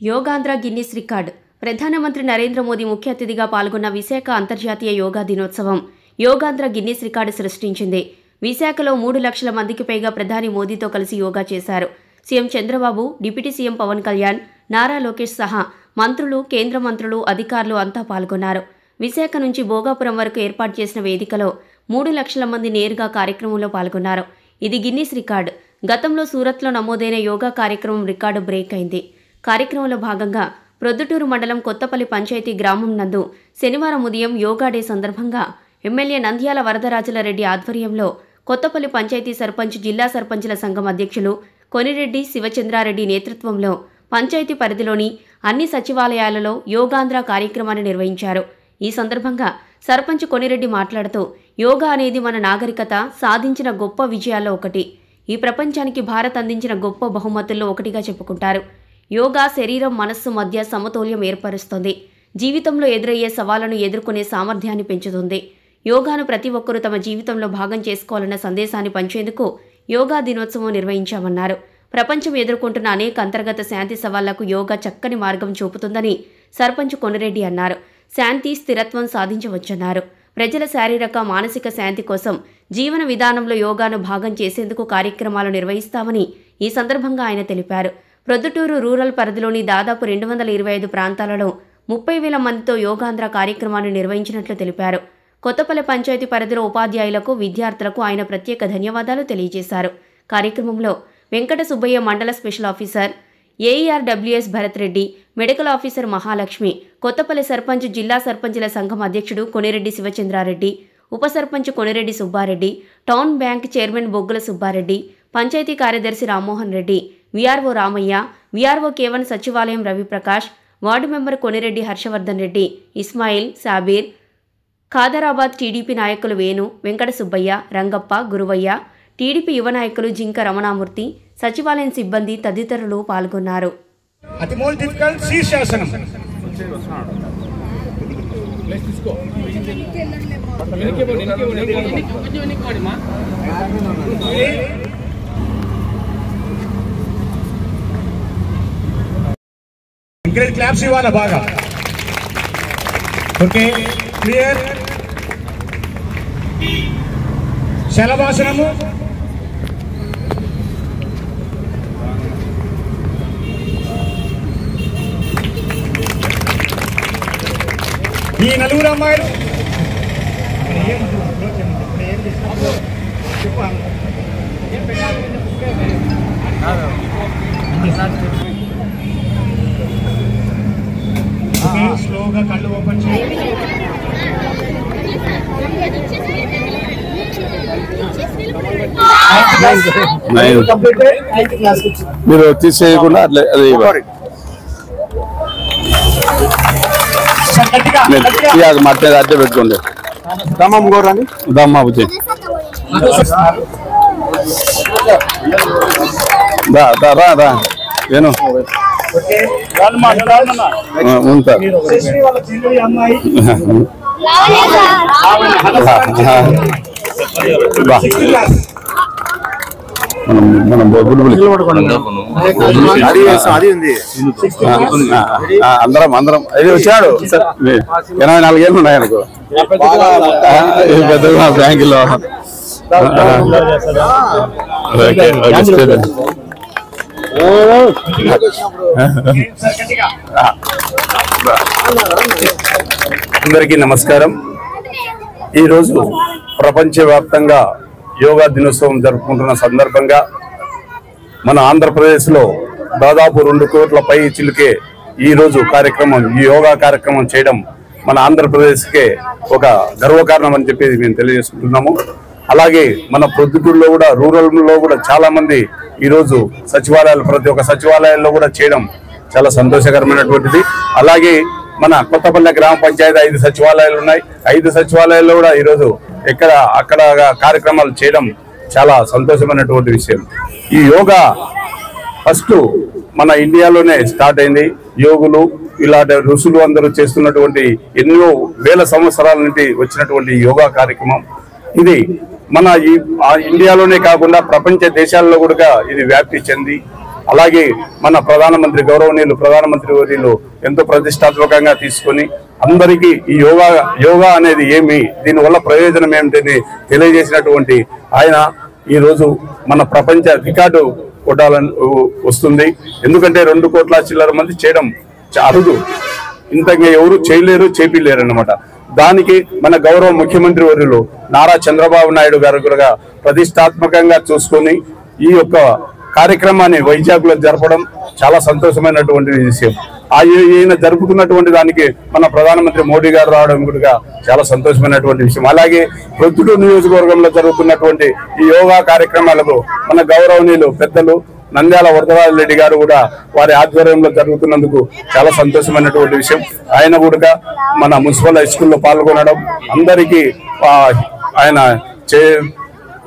Yogandhra Guinness record. ప్రధానమంత్రి నరేంద్ర మోదీ ముఖ్య అతిథిగా పాల్గొన్న విశాఖ అంతర్జాతీయ యోగా దినోత్సవం యోగాంధ్ర గిన్నిస్ రికార్డు సృష్టించింది. విశాఖలో 3 లక్షల మందికి పైగా ప్రధాని మోదీతో కలిసి యోగా చేశారు. CM Chandrababu, deputy CM Pawan Kalyan, Nara Lokesh సహా మంత్రులు, కేంద్ర మంత్రులు, అధికారులు అంతా పాల్గొన్నారు. విశాఖ నుంచి భోగాపురం వరకు ఏర్పాటు చేసిన వేదికలో 3 లక్షల మంది నేరుగా కార్యక్రమంలో పాల్గొన్నారు. ఇది గిన్నిస్ రికార్డు. గతంలో సూరత్లో నమోదైన యోగా కార్యక్రమం రికార్డు బ్రేక్ అయింది. కార్యక్రమంలో భాగంగా ప్రొద్దుటూరు మండలం కొత్తపల్లి పంచాయతీ గ్రామం నందు శనివారం ఉదయం యోగా డే సందర్భంగా ఎమ్మెల్యే నంద్యాల వరదరాజులరెడ్డి ఆధ్వర్యంలో కొత్తపల్లి పంచాయతీ సర్పంచ్, జిల్లా సర్పంచుల సంఘం అధ్యక్షులు కొనిరెడ్డి శివచంద్రారెడ్డి నేతృత్వంలో పంచాయతీ పరిధిలోని అన్ని సచివాలయాలలో యోగాంధ్ర కార్యక్రమాన్ని నిర్వహించారు. ఈ సందర్భంగా సర్పంచ్ కొనిరెడ్డి మాట్లాడుతూ, యోగా అనేది మన నాగరికత సాధించిన గొప్ప విజయాల్లో ఒకటి. ఈ ప్రపంచానికి భారత్ అందించిన గొప్ప బహుమతుల్లో ఒకటిగా చెప్పుకుంటారు. యోగా శరీరం, మనస్సు మధ్య సమతౌల్యం ఏర్పరుస్తుంది. జీవితంలో ఎదురయ్యే సవాళ్లను ఎదుర్కొనే సామర్థ్యాన్ని పెంచుతుంది. యోగాను ప్రతి ఒక్కరూ తమ జీవితంలో భాగం చేసుకోవాలన్న సందేశాన్ని పంచేందుకు యోగా దినోత్సవం నిర్వహించామన్నారు. ప్రపంచం ఎదుర్కొంటున్న అనేక అంతర్గత శాంతి సవాళ్లకు యోగా చక్కని మార్గం చూపుతుందని సర్పంచ్ కొనిరెడ్డి అన్నారు. శాంతి, స్థిరత్వం సాధించవచ్చన్నారు. ప్రజల శారీరక, మానసిక శాంతి కోసం జీవన విధానంలో యోగాను భాగం చేసేందుకు కార్యక్రమాలు నిర్వహిస్తామని ఈ సందర్భంగా ఆయన తెలిపారు. ప్రొద్దుటూరు రూరల్ పరిధిలోని దాదాపు 225 ప్రాంతాలలో 30,000 మందితో యోగాంధ్ర కార్యక్రమాన్ని నిర్వహించినట్లు తెలిపారు. కొత్తపల్లి పంచాయతీ పరిధిలో ఉపాధ్యాయులకు, విద్యార్థులకు ఆయన ప్రత్యేక ధన్యవాదాలు తెలియజేశారు. కార్యక్రమంలో వెంకట సుబ్బయ్య మండల special officer, AERWS Bharat Reddy, medical officer Mahalakshmi, Kothapalli sarpanch, జిల్లా సర్పంచుల సంఘం అధ్యక్షుడు కొనిరెడ్డి శివచంద్రారెడ్డి, ఉప sarpanch Konireddy Subbareddy, town bank chairman Boggula Subbareddy, panchayat కార్యదర్శి రామ్మోహన్ రెడ్డి, వీఆర్ఓ రామయ్య, వీఆర్ఓ కేవన్ సచివాలయం Raviprakash, ward member Konireddy Harshavardhan Reddy, Ismail, Sabir, Khadarabad TDP నాయకులు వేణు, వెంకట సుబ్బయ్య, రంగప్ప, గురువయ్య, టీడీపీ యువ నాయకులు జింక రమణామూర్తి, సచివాలయం సిబ్బంది తదితరులు పాల్గొన్నారు. క్లాప్స్ ఇవ్వాలి బాగా. Okay, clear. శలభాసనము, ఈ 4 అమ్మాయిలు స్లోగా కళ్ళు ఓపెన్ చేయండి. మీరు తీసేయకుండా అట్లా మట్టి అట్టే పెట్టుకోండి. దమ్మాబుచ్చి రా ఏను ఉంటా. మనం అందరం అది వచ్చాడు. 84 ఏళ్ళు ఉన్నాయి అనుకో పెద్దగా బ్యాంకులో. అందరికీ నమస్కారం. ఈరోజు ప్రపంచవ్యాప్తంగా యోగా దినోత్సవం జరుపుకుంటున్న సందర్భంగా మన ఆంధ్రప్రదేశ్లో దాదాపు 2 కోట్ల పై చిలుకే ఈరోజు ఈ యోగా కార్యక్రమం చేయడం మన ఆంధ్రప్రదేశ్కే ఒక గర్వకారణం అని చెప్పి మేము తెలియజేసుకుంటున్నాము. అలాగే మన ప్రొద్దుటూరులో కూడా, రూరల్లో కూడా చాలా మంది ఈరోజు సచివాలయాలు, ప్రతి ఒక్క సచివాలయాల్లో కూడా చేయడం చాలా సంతోషకరమైనటువంటిది. అలాగే మన కొత్తపల్లి గ్రామ పంచాయతీ 5 సచివాలయాలు ఉన్నాయి. 5 సచివాలయాల్లో కూడా ఈరోజు అక్కడ కార్యక్రమాలు చేయడం చాలా సంతోషమైనటువంటి విషయం. ఈ యోగా ఫస్ట్ మన ఇండియాలోనే స్టార్ట్ అయింది. యోగులు, ఇలాంటి ఋషులు అందరూ చేస్తున్నటువంటి ఎన్నో వేల సంవత్సరాల నుండి వచ్చినటువంటి యోగా కార్యక్రమం ఇది. మన ఇండియాలోనే కాకుండా ప్రపంచ దేశాల్లో కూడా ఇది వ్యాప్తి చెంది అలాగే మన ప్రధానమంత్రి గౌరవనీయులు ప్రధానమంత్రి వర్యులు ఎంతో ప్రతిష్టాత్మకంగా తీసుకొని అందరికీ ఈ యోగా అనేది ఏమి, దీనివల్ల ప్రయోజనం ఏమిటని తెలియజేసినటువంటి ఆయన ఈరోజు మన ప్రపంచ రికార్డు కొట్టాలని వస్తుంది. ఎందుకంటే 2 కోట్ల చిల్లర మంది చేయడం అరుదు, ఇంతగా ఎవరు చేయలేరు, చేపిలేరు అన్నమాట. దానికి మన గౌరవ ముఖ్యమంత్రి వర్యులు నారా చంద్రబాబు నాయుడు గారు కూడా ప్రతిష్టాత్మకంగా చూసుకొని ఈ యొక్క కార్యక్రమాన్ని వైజాగ్ లో జరపడం చాలా సంతోషమైనటువంటి విషయం. ఈయన జరుపుతున్నటువంటి దానికి మన ప్రధానమంత్రి మోడీ గారు రావడం కూడా చాలా సంతోషమైనటువంటి విషయం. అలాగే ప్రొద్దుటూరు నియోజకవర్గంలో జరుగుతున్నటువంటి ఈ యోగా కార్యక్రమాలకు మన గౌరవనీయులు పెద్దలు నంద్యాల వరదరాజరెడ్డి గారు కూడా వారి ఆధ్వర్యంలో జరుగుతున్నందుకు చాలా సంతోషమైనటువంటి విషయం. ఆయన కూడా మన మున్సిపల్ హై స్కూల్లో పాల్గొనడం, అందరికీ ఆయన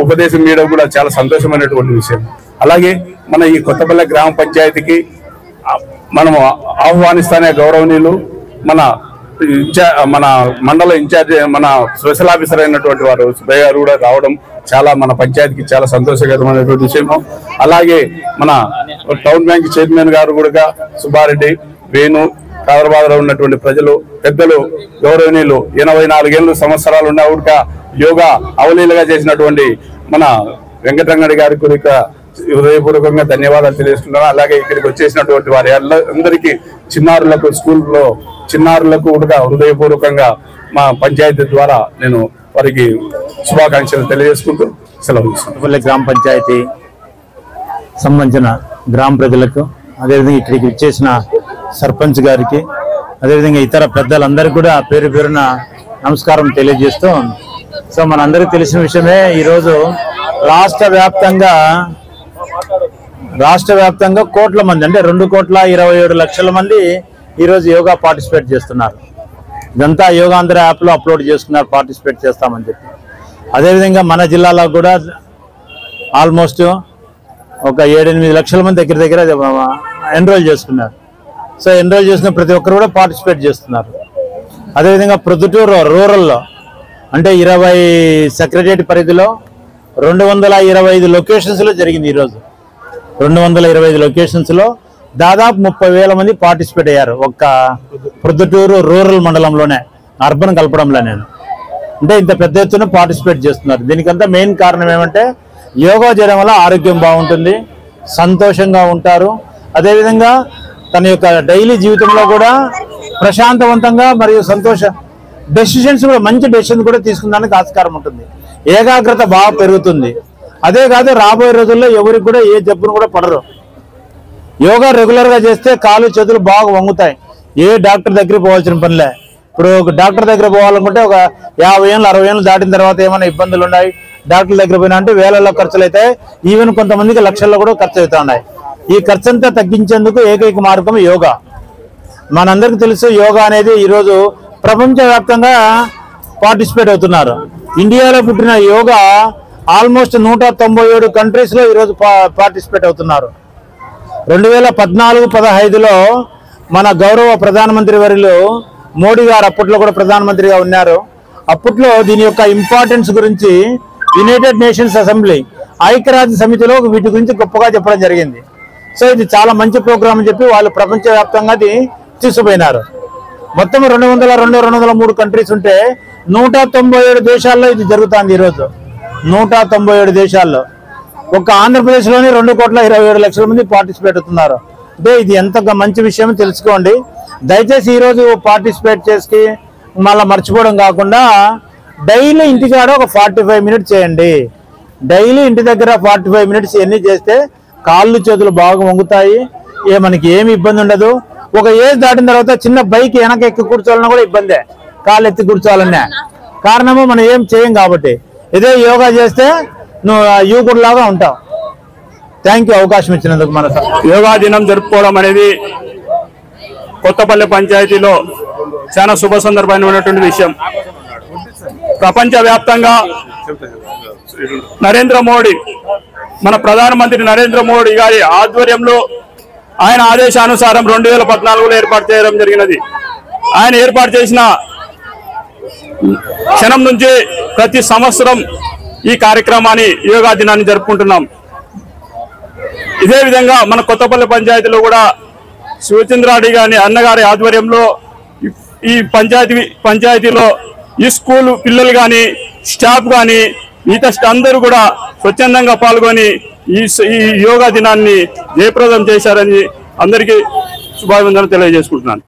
ఉపదేశం ఇవ్వడం కూడా చాలా సంతోషమైనటువంటి విషయం. అలాగే మన ఈ కొత్తపల్లి గ్రామ పంచాయతీకి మనము ఆహ్వానిస్తానే గౌరవనీయులు మన మండల ఇన్ఛార్జ్ మన స్పెషల్ ఆఫీసర్ అయినటువంటి వారు సుబ్బయ్య గారు కూడా రావడం చాలా మన పంచాయతీకి చాలా సంతోషకరమైనటువంటి విషయము. అలాగే మన టౌన్ బ్యాంక్ చైర్మన్ గారు కూడా సుబ్బారెడ్డి, వేణు, హైదరాబాద్లో ఉన్నటువంటి ప్రజలు పెద్దలు గౌరవనీయులు 84 సంవత్సరాలు ఉన్న కూడా యోగా అవలీలగా చేసినటువంటి మన వెంకటరంగడి గారి కూడా హృదయపూర్వకంగా ధన్యవాదాలు తెలియజేస్తున్నాను. అలాగే ఇక్కడికి వచ్చేసినటువంటి వారి అందరికీ చిన్నారులకు స్కూల్లో చిన్నారులకు కూడా హృదయపూర్వకంగా మా పంచాయతీ ద్వారా నేను వారికి శుభాకాంక్షలు తెలియజేసుకుంటూ సెలవు తీసుకుంటాను. గ్రామ పంచాయతీ సంబంధించిన గ్రామ ప్రజలకు, అదేవిధంగా ఇక్కడికి వచ్చేసిన సర్పంచ్ గారికి, అదేవిధంగా ఇతర పెద్దలందరికీ కూడా పేరు పేరున నమస్కారం తెలియజేస్తూ, సో మనందరికీ తెలిసిన విషయమే ఈరోజు రాష్ట్ర వ్యాప్తంగా కోట్ల మంది, అంటే 2,27,00,000 మంది ఈరోజు యోగా పార్టిసిపేట్ చేస్తున్నారు. ఇదంతా యోగాంధ్ర యాప్లో అప్లోడ్ చేసుకున్నారు, పార్టిసిపేట్ చేస్తామని చెప్పి. అదేవిధంగా మన జిల్లాలో కూడా ఆల్మోస్ట్ ఒక 7-8 లక్షల మంది దగ్గర ఎన్రోల్ చేసుకున్నారు. సో ఎన్రోల్ చేసిన ప్రతి ఒక్కరు కూడా పార్టిసిపేట్ చేస్తున్నారు. అదేవిధంగా ప్రొద్దుటూరు రూరల్లో అంటే 20 సెక్రటరియట్ పరిధిలో 225 లొకేషన్స్లో జరిగింది. ఈరోజు 225 లొకేషన్స్లో దాదాపు 30,000 మంది పార్టిసిపేట్ అయ్యారు. ఒక్క ప్రొద్దుటూరు రూరల్ మండలంలోనే, అర్బన్ కలపడంలో నేను అంటే ఇంత పెద్ద ఎత్తున పార్టిసిపేట్ చేస్తున్నారు. దీనికంతా మెయిన్ కారణం ఏమంటే యోగా చేయడం వల్ల ఆరోగ్యం బాగుంటుంది, సంతోషంగా ఉంటారు. అదేవిధంగా తన యొక్క డైలీ జీవితంలో కూడా ప్రశాంతవంతంగా మరియు డెసిషన్స్ కూడా మంచి డెసిషన్స్ కూడా తీసుకున్నానికి ఆస్కారం ఉంటుంది. ఏకాగ్రత బాగా పెరుగుతుంది. అదే కాదు రాబోయే రోజుల్లో ఎవరికి కూడా ఏ జబ్బును కూడా పడరు. యోగా రెగ్యులర్గా చేస్తే కాళ్ళు చేతులు బాగా వంగుతాయి. ఏ డాక్టర్ దగ్గరికి పోవాల్సిన పనిలే. ఇప్పుడు ఒక డాక్టర్ దగ్గర పోవాలనుకుంటే ఒక 50 ఏళ్ళు 60 ఏళ్ళు దాటిన తర్వాత ఏమైనా ఇబ్బందులు ఉన్నాయి, డాక్టర్ దగ్గర పోయినా అంటే వేలల్లో ఖర్చులు అవుతాయి, ఈవెన్ కొంతమందికి లక్షల్లో కూడా ఖర్చు అవుతా ఉన్నాయి. ఈ ఖర్చు అంతా తగ్గించేందుకు ఏకైక మార్గం యోగా. మనందరికీ తెలుసు యోగా అనేది ఈరోజు ప్రపంచవ్యాప్తంగా పార్టిసిపేట్ అవుతున్నారు. ఇండియాలో పుట్టిన యోగా ఆల్మోస్ట్ 197 కంట్రీస్లో ఈరోజు పార్టిసిపేట్ అవుతున్నారు. 2014-15లో మన గౌరవ ప్రధానమంత్రి వర్యులు మోడీ గారు అప్పట్లో కూడా ప్రధానమంత్రిగా ఉన్నారు. అప్పట్లో దీని యొక్క ఇంపార్టెన్స్ గురించి యునైటెడ్ నేషన్స్ అసెంబ్లీ, ఐక్యరాజ్య సమితిలో వీటి గురించి గొప్పగా చెప్పడం జరిగింది. సో ఇది చాలా మంచి ప్రోగ్రామ్ అని చెప్పి వాళ్ళు ప్రపంచవ్యాప్తంగా తీసుకుపోయినారు. మొత్తం 203 కంట్రీస్ ఉంటే 197 దేశాల్లో ఇది జరుగుతుంది. ఈరోజు 197 దేశాల్లో ఒక ఆంధ్రప్రదేశ్లోని 2,27,00,000 మంది పార్టిసిపేట్ అవుతున్నారు. అంటే ఇది ఎంత మంచి విషయం తెలుసుకోండి. దయచేసి ఈరోజు పార్టిసిపేట్ చేసి మళ్ళీ మర్చిపోవడం కాకుండా డైలీ ఇంటికాడ ఒక 45 మినిట్స్ చేయండి. డైలీ ఇంటి దగ్గర 45 మినిట్స్ ఎన్ని చేస్తే కాళ్ళు చేతులు బాగా వంగుతాయి, మనకి ఏమి ఇబ్బంది ఉండదు. ఒక ఏజ్ దాటిన తర్వాత చిన్న బైక్ వెనక ఎక్కి కూర్చోవాలన్నా కూడా ఇబ్బందే, కాళ్ళు ఎత్తి కూర్చోవాలన్నా. కారణము మనం ఏం చేయం కాబట్టి. ఇదే యోగా చేస్తే నువ్వు యువకుడిలాగా ఉంటావు. థ్యాంక్ యూ అవకాశం ఇచ్చినందుకు. మన యోగా దినం జరుపుకోవడం అనేది కొత్తపల్లి పంచాయతీలో చాలా శుభ సందర్భమైనటువంటి విషయం. ప్రపంచవ్యాప్తంగా నరేంద్ర మోడీ, మన ప్రధానమంత్రి నరేంద్ర మోడీ గారి ఆధ్వర్యంలో ఆయన ఆదేశానుసారం 2014లో ఏర్పాటు చేయడం జరిగినది. ఆయన ఏర్పాటు చేసిన క్షణం నుంచి ప్రతి సంవత్సరం ఈ కార్యక్రమాన్ని యోగా దినాన్ని జరుపుకుంటున్నాం. ఇదే విధంగా మన కొత్తపల్లి పంచాయతీలో కూడా శివచంద్రారెడ్డి గారి అన్నగారి ఆధ్వర్యంలో ఈ పంచాయతీలో ఈ స్కూల్ పిల్లలు కానీ స్టాఫ్ కానీ మిగతా అందరూ కూడా స్వచ్ఛందంగా పాల్గొని ఈ యోగా దినాన్ని జయప్రదం చేశారని అందరికీ శుభాభివందనలు తెలియజేసుకుంటున్నాను.